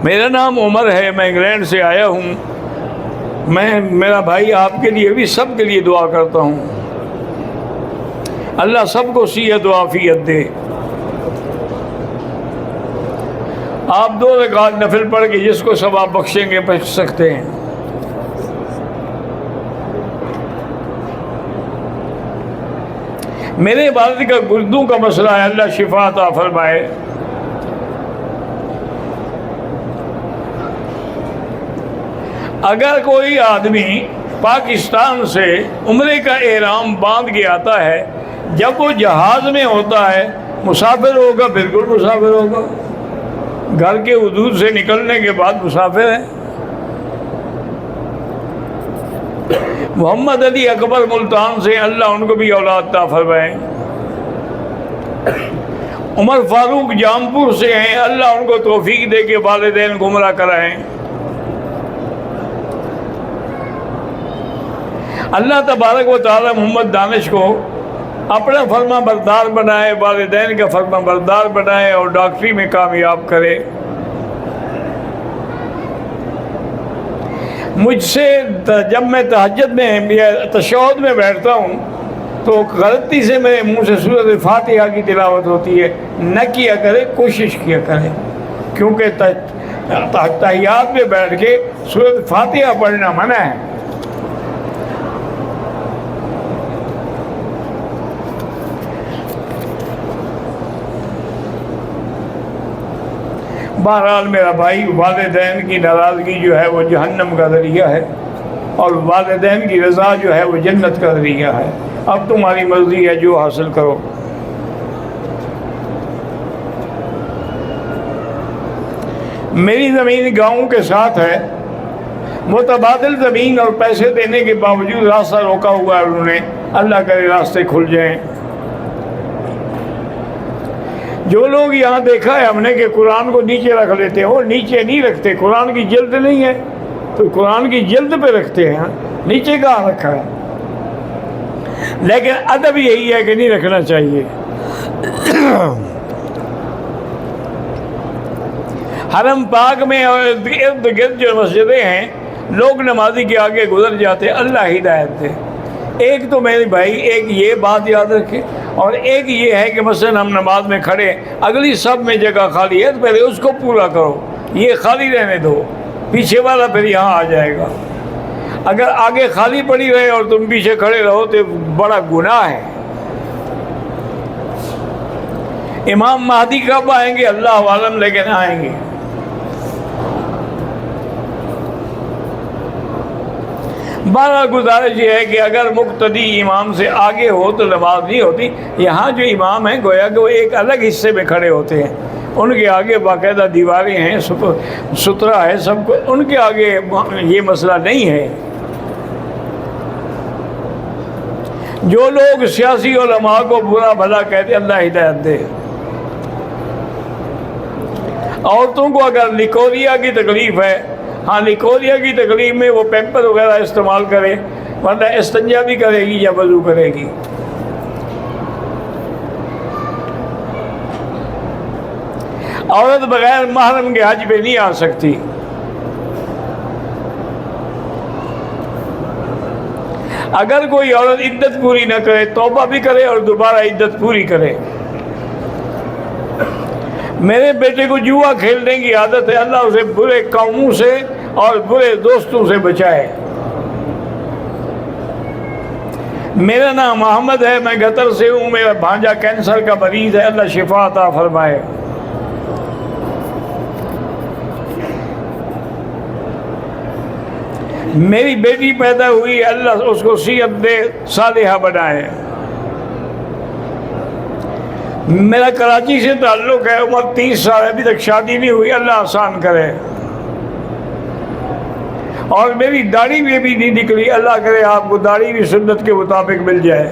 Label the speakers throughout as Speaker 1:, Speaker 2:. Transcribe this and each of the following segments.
Speaker 1: میرا نام عمر ہے، میں انگلینڈ سے آیا ہوں، میرا بھائی آپ کے لیے بھی سب کے لیے دعا کرتا ہوں، اللہ سب کو صحت و عافیت دے۔ آپ 2 رکعت نفل پڑھ کے جس کو ثواب بخشیں گے بخش سکتے ہیں۔ میرے والد کا گردوں کا مسئلہ ہے، اللہ شفا عطا فرمائے۔ اگر کوئی آدمی پاکستان سے عمرے کا احرام باندھ کے آتا ہے، جب وہ جہاز میں ہوتا ہے مسافر ہوگا؟ بالکل مسافر ہوگا، گھر کے حدود سے نکلنے کے بعد مسافر ہے۔ محمد علی اکبر ملتان سے اللہ ان کو بھی اولاد عطا فرمائے۔ عمر فاروق جامپور سے ہیں، اللہ ان کو توفیق دے کے والدین گمراہ کرائیں۔ اللہ تبارک و تعالی محمد دانش کو اپنا فرما بردار بنائے، والدین کا فرما بردار بنائے اور ڈاکٹری میں کامیاب کرے۔ مجھ سے جب میں تہجد میں یا تشہد میں بیٹھتا ہوں تو غلطی سے میرے منہ سے سورۃ فاتحہ کی تلاوت ہوتی ہے، نہ کیا کرے، کوشش کیا کرے، کیونکہ تحیات میں بیٹھ کے سورۃ فاتحہ پڑھنا منع ہے۔ بہرحال میرا بھائی، والدین کی ناراضگی جو ہے وہ جہنم کا ذریعہ ہے، اور والدین کی رضا جو ہے وہ جنت کا ذریعہ ہے۔ اب تمہاری مرضی ہے، جو حاصل کرو۔ میری زمین گاؤں کے ساتھ ہے، متبادل زمین اور پیسے دینے کے باوجود راستہ روکا ہوا ہے انہوں نے، اللہ کرے راستے کھل جائیں۔ جو لوگ یہاں دیکھا ہے ہم نے کہ قرآن کو نیچے رکھ لیتے ہیں، وہ نیچے نہیں رکھتے، قرآن کی جلد نہیں ہے تو قرآن کی جلد پہ رکھتے ہیں، نیچے کہاں رکھا ہے؟ لیکن ادب یہی ہے کہ نہیں رکھنا چاہیے۔ حرم پاک میں اور ارد گرد جو مسجدیں ہیں، لوگ نمازی کے آگے گزر جاتے، اللہ ہدایت دے۔ ایک تو میرے بھائی ایک یہ بات یاد رکھے، اور ایک یہ ہے کہ مثلا ہم نماز میں کھڑے، اگلی صف میں جگہ خالی ہے تو پہلے اس کو پورا کرو، یہ خالی رہنے دو، پیچھے والا پھر یہاں آ جائے گا۔ اگر آگے خالی پڑی رہے اور تم پیچھے کھڑے رہو تو بڑا گناہ ہے۔ امام مہدی کب آئیں گے اللہ عالم، لیکن آئیں گے۔ بارہ گزارش یہ ہے کہ اگر مقتدی امام سے آگے ہو تو نماز نہیں ہوتی۔ یہاں جو امام ہیں گویا کہ وہ ایک الگ حصے میں کھڑے ہوتے ہیں، ان کے آگے باقاعدہ دیواریں ہیں، ستھرا ہے سب کو، ان کے آگے یہ مسئلہ نہیں ہے۔ جو لوگ سیاسی علماء کو برا بھلا کہتے، اللہ ہدایت دے۔ عورتوں کو اگر لیکوریا کی تکلیف ہے، ہاں لیکوریا کی تکلیف میں وہ پیمپر وغیرہ استعمال کرے، ورنہ استنجا بھی کرے گی یا وضو کرے گی۔ عورت بغیر محرم کے حج پہ نہیں آ سکتی۔ اگر کوئی عورت عدت پوری نہ کرے، توبہ بھی کرے اور دوبارہ عدت پوری کرے۔ میرے بیٹے کو جوا کھیلنے کی عادت ہے، اللہ اسے برے قوموں سے اور برے دوستوں سے بچائے۔ میرا نام محمد ہے، میں قطر سے ہوں، میرا بھانجا کینسر کا مریض ہے، اللہ شفا عطا فرمائے۔ میری بیٹی پیدا ہوئی، اللہ اس کو صحت دے، صالحہ بنائے۔ میرا کراچی سے تعلق ہے، عمر 30 سال، ابھی تک شادی نہیں ہوئی، اللہ آسان کرے۔ اور میری داڑھی بھی ابھی نہیں نکلی، اللہ کرے آپ کو داڑھی بھی سنت کے مطابق مل جائے۔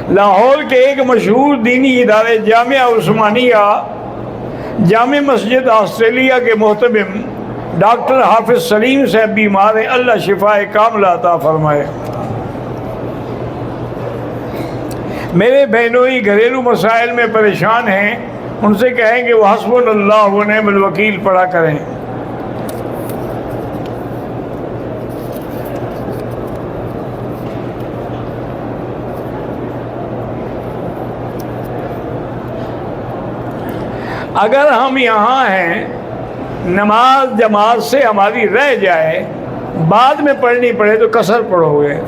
Speaker 1: لاہور کے ایک مشہور دینی ادارے جامعہ عثمانیہ، جامع مسجد آسٹریلیا کے محتمم ڈاکٹر حافظ سلیم صاحب بیمار ہیں، اللہ شفائے کاملہ عطا فرمائے۔ میرے بہنوئی گھریلو مسائل میں پریشان ہیں، ان سے کہیں کہ وہ حسبنا اللہ و نعم الوکیل پڑھا کریں۔ اگر ہم یہاں ہیں، نماز جماعت سے ہماری رہ جائے، بعد میں پڑھنی پڑے تو قصر پڑھو گے۔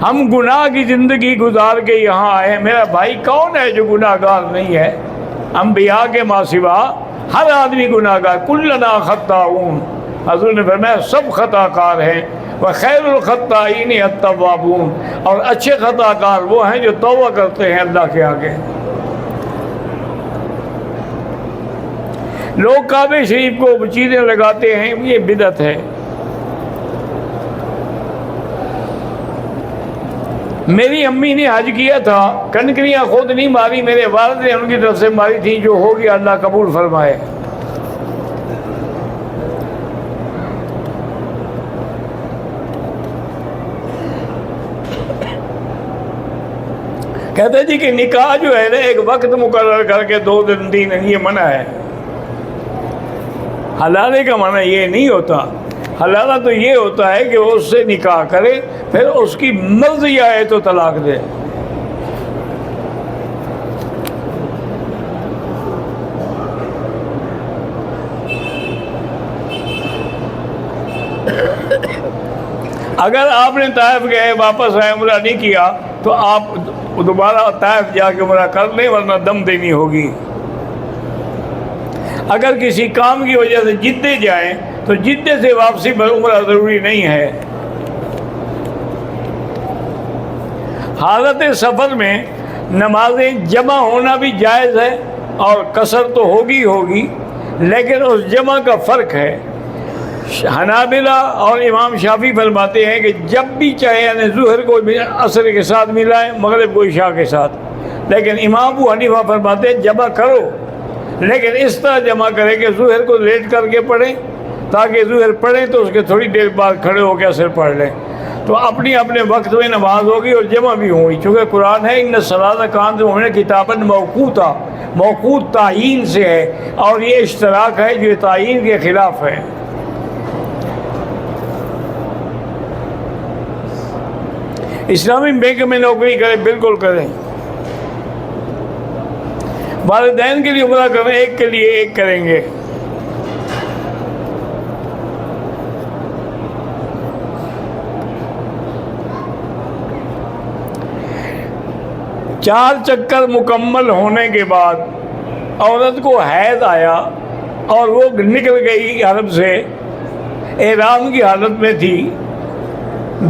Speaker 1: ہم گناہ کی زندگی گزار کے یہاں آئے، میرا بھائی کون ہے جو گناہ گار نہیں ہے؟ انبیاء کے ماں سوا ہر آدمی گناہ گار، کلنا خطاؤن، حضور نے فرمایا سب خطا کار ہیں، وخیر الخطائین التوابون، اور اچھے خطا کار وہ ہیں جو توبہ کرتے ہیں اللہ کے آگے۔ لوگ کعبہ شریف کو چیزیں لگاتے ہیں، یہ بدعت ہے۔ میری امی نے حج کیا تھا، کنکریاں خود نہیں ماری، میرے والد نے ان کی طرف سے ماری تھی، جو ہو گیا اللہ قبول فرمائے۔ کہتے جی کہ نکاح جو ہے نا ایک وقت مقرر کر کے 2 دن 3 دن یہ منع ہے۔ حلالے کا معنی یہ نہیں ہوتا، حلالہ تو یہ ہوتا ہے کہ وہ اس سے نکاح کرے، پھر اس کی مرضی آئے تو طلاق دے۔ اگر آپ نے طائف گئے واپس آئے عمرہ نہیں کیا تو آپ دوبارہ طائف جا کے عمرہ کر لیں، ورنہ دم دینی ہوگی۔ اگر کسی کام کی وجہ سے جدے جائیں تو جدے سے واپسی پر عمرہ ضروری نہیں ہے۔ حالت سفر میں نمازیں جمع ہونا بھی جائز ہے، اور قصر تو ہوگی، لیکن اس جمع کا فرق ہے۔ حنابلہ اور امام شافعی فرماتے ہیں کہ جب بھی چاہے، یعنی ظہر کو عصر کے ساتھ ملائیں، مغرب کو عشاء کے ساتھ، لیکن امام ابو حنیفہ فرماتے ہیں جمع کرو، لیکن اس طرح جمع کریں کہ ظہر کو لیٹ کر کے پڑھیں، تاکہ ظہر پڑھیں تو اس کے تھوڑی دیر بعد کھڑے ہو کے عصر پڑھ لیں، تو اپنے اپنے وقت میں نماز ہوگی اور جمع بھی ہوگی، چونکہ قرآن ہے ان الصلاۃ کانت موقوتا، کتاباً موقوتا، موقوت تعیین سے ہے، اور یہ اشتراک ہے جو تعیین کے خلاف ہے۔ اسلامی بینک میں نوکری کریں، بالکل کریں۔ والدین کے لیے عمرہ کریں، ایک کے لیے ایک کریں گے۔ چار چکر مکمل ہونے کے بعد عورت کو حیض آیا اور وہ نکل گئی حرم سے، احرام کی حالت میں تھی،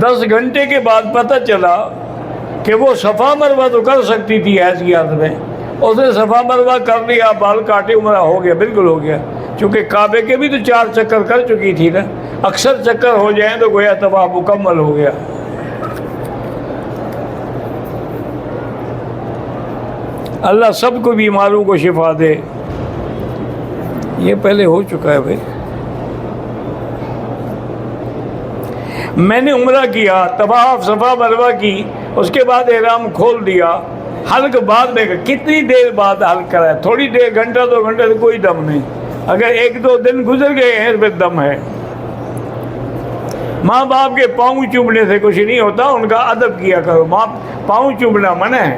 Speaker 1: 10 گھنٹے کے بعد پتہ چلا کہ وہ صفا مروہ تو کر سکتی تھی حیض کی حالت میں، اس نے صفا مروہ کر لیا، بال کاٹے، عمرہ ہو گیا، بالکل ہو گیا، چونکہ کعبے کے بھی تو 4 چکر کر چکی تھی نا، اکثر چکر ہو جائیں تو گویا طواف مکمل ہو گیا۔ اللہ سب کو بیماروں کو شفا دے۔ یہ پہلے ہو چکا ہے بھائی۔ میں نے عمرہ کیا، طواف صفا مروہ کی، اس کے بعد احرام کھول دیا، حلق بعد میں، کتنی دیر بعد حلق کرا ہے؟ تھوڑی دیر، گھنٹہ 2 گھنٹے سے کوئی دم نہیں، اگر 1-2 دن گزر گئے ہیں پھر دم ہے۔ ماں باپ کے پاؤں چومنے سے کچھ نہیں ہوتا، ان کا ادب کیا کرو، ماں پاؤں چومنا منع ہے۔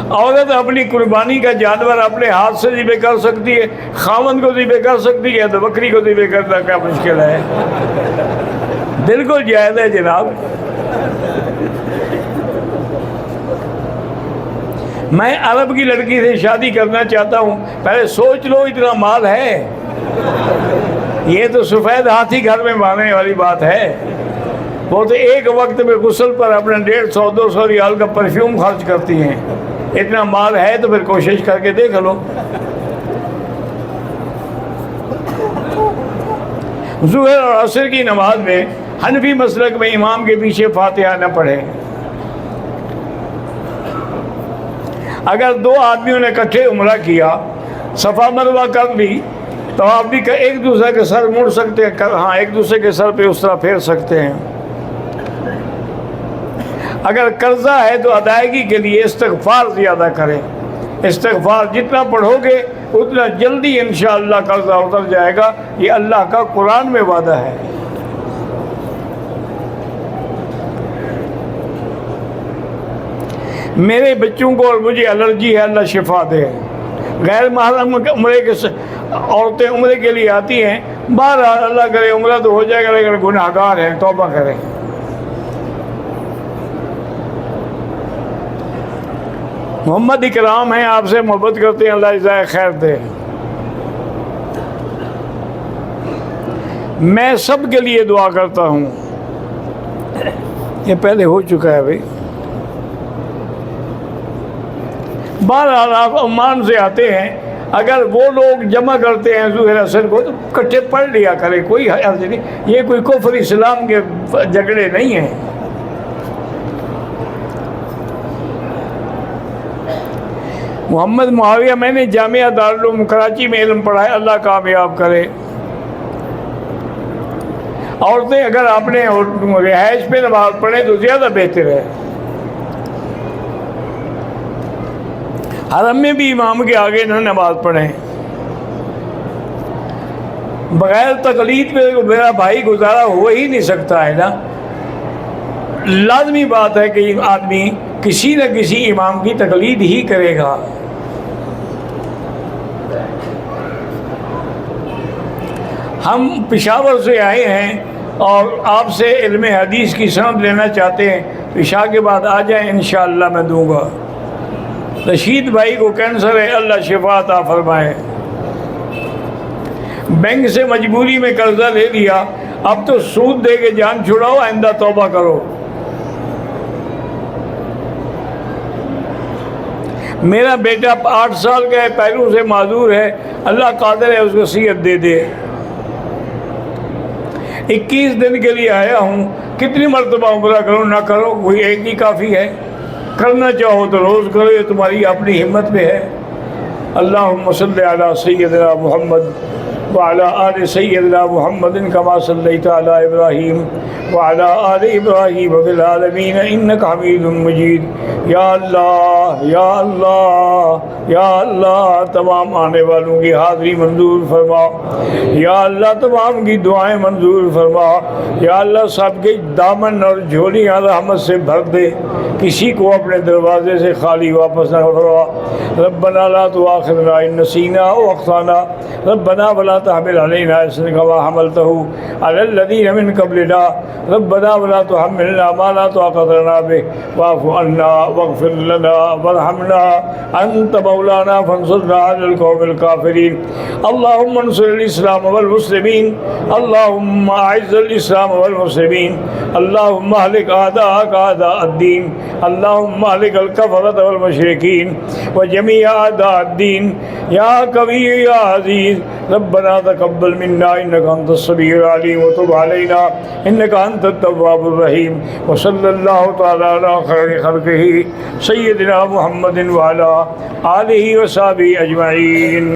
Speaker 1: عورت اپنی قربانی کا جانور اپنے ہاتھ سے ذبح کر سکتی ہے، خاوند کو ذبح کر سکتی ہے، تو بکری کو ذبح کرنا کیا مشکل ہے؟ بالکل جائز ہے جناب۔ میں عرب کی لڑکی سے شادی کرنا چاہتا ہوں، پہلے سوچ لو اتنا مال ہے، یہ تو سفید ہاتھی گھر میں باندھنے والی بات ہے، وہ تو ایک وقت میں غسل پر اپنا 150-200 ریال کا پرفیوم خرچ کرتی ہیں، اتنا مال ہے تو پھر کوشش کر کے دیکھ لو۔ ظہر اور عصر کی نماز میں حنفی مسلک میں امام کے پیچھے فاتحہ نہ پڑھیں۔ اگر 2 آدمیوں نے اکٹھے عمرہ کیا، صفا مروہ کر لی، تو آپ بھی ایک دوسرے کے سر مڑ سکتے ہیں، ہاں ایک دوسرے کے سر پہ اس طرح پھیر سکتے ہیں۔ اگر قرضہ ہے تو ادائیگی کے لیے استغفار زیادہ کریں، استغفار جتنا پڑھو گے اتنا جلدی انشاءاللہ قرضہ اتر جائے گا، یہ اللہ کا قرآن میں وعدہ ہے۔ میرے بچوں کو اور مجھے الرجی ہے، اللہ شفا دے۔ غیر محرم عمرے کے عورتیں عمرے کے لیے آتی ہیں، بہرحال اللہ کرے عمرہ تو ہو جائے گا، لیکن گناہ گار ہیں، توبہ کریں۔ محمد اکرام ہیں، آپ سے محبت کرتے ہیں، اللہ جزائے خیر دے۔ میں سب کے لیے دعا کرتا ہوں، یہ پہلے ہو چکا ہے بھائی۔ بہرحال آپ عمان سے آتے ہیں، اگر وہ لوگ جمع کرتے ہیں ظہر اثر کو تو کٹھے پڑھ لیا کرے، کوئی حرج نہیں، یہ کوئی کفر اسلام کے جھگڑے نہیں ہیں۔ محمد معاویہ، میں نے جامعہ دارالعلوم کراچی میں علم پڑھا ہے، اللہ کامیاب کرے۔ عورتیں اگر آپ نے رہائش پہ نماز پڑھیں تو زیادہ بہتر ہے۔ حرم میں بھی امام کے آگے نہ نماز پڑھیں۔ بغیر تقلید پہ میرا بھائی گزارا ہو ہی نہیں سکتا ہے نا۔ لازمی بات ہے کہ آدمی کسی نہ کسی امام کی تقلید ہی کرے گا۔ ہم پشاور سے آئے ہیں اور آپ سے علم حدیث کی سند لینا چاہتے ہیں، عشاء کے بعد آ جائیں، انشاءاللہ میں دوں گا۔ رشید بھائی کو کینسر ہے، اللہ شفا عطا فرمائے۔ بینک سے مجبوری میں قرضہ لے لیا، اب تو سود دے کے جان چھڑاؤ، آئندہ توبہ کرو۔ میرا بیٹا 8 سال کا ہے، پیروں سے معذور ہے، اللہ قادر ہے اس کو صحت دے دے۔ 21 دن کے لیے آیا ہوں، کتنی مرتبہ عمرہ کروں؟ نہ کرو، وہی ایک ہی کافی ہے۔ کرنا چاہو تو روز کرو، یہ تمہاری اپنی ہمت میں ہے۔ اللہم صلی علی سیدنا محمد وعلی آل سیدنا محمد کما صلیت علی ابراہیم وعلی آل ابراہیم فی العالمین انک حمید مجید۔ یا اللہ یا اللہ یا اللہ، تمام آنے والوں کی حاضری منظور فرما، یا اللہ تمام کی دعائیں منظور فرما، یا اللہ سب کے دامن اور جھولیاں رحمت سے بھر دے، کسی کو اپنے دروازے سے خالی واپس نہ کروا۔ ربنا لا تؤاخذنا ان نسینا او اخطانا، ربنا ولا تحمل علينا اصرا كما حملته على الذين من قبلنا، ربنا ولا تحملنا ما لا طاقة لنا به واعف عنا واغفر لنا وارحمنا انت مولانا فانصرنا على القوم الكافرين۔ اللهم انصر الاسلام والمسلمين، اللهم اعز الاسلام والمسلمين، اللهم اهلك اعداءك اعداء الدين، اللهم اهلك الكفرة والمشركين وجميع اعداء الدين يا قوي يا عزيز۔ ربنا تقبل منا انك انت السميع العليم وتب علينا انك انت التواب الرحيم، وصلى الله تعالى على خير خلقه سيدنا محمد وعلى آله وصحبه اجمعين۔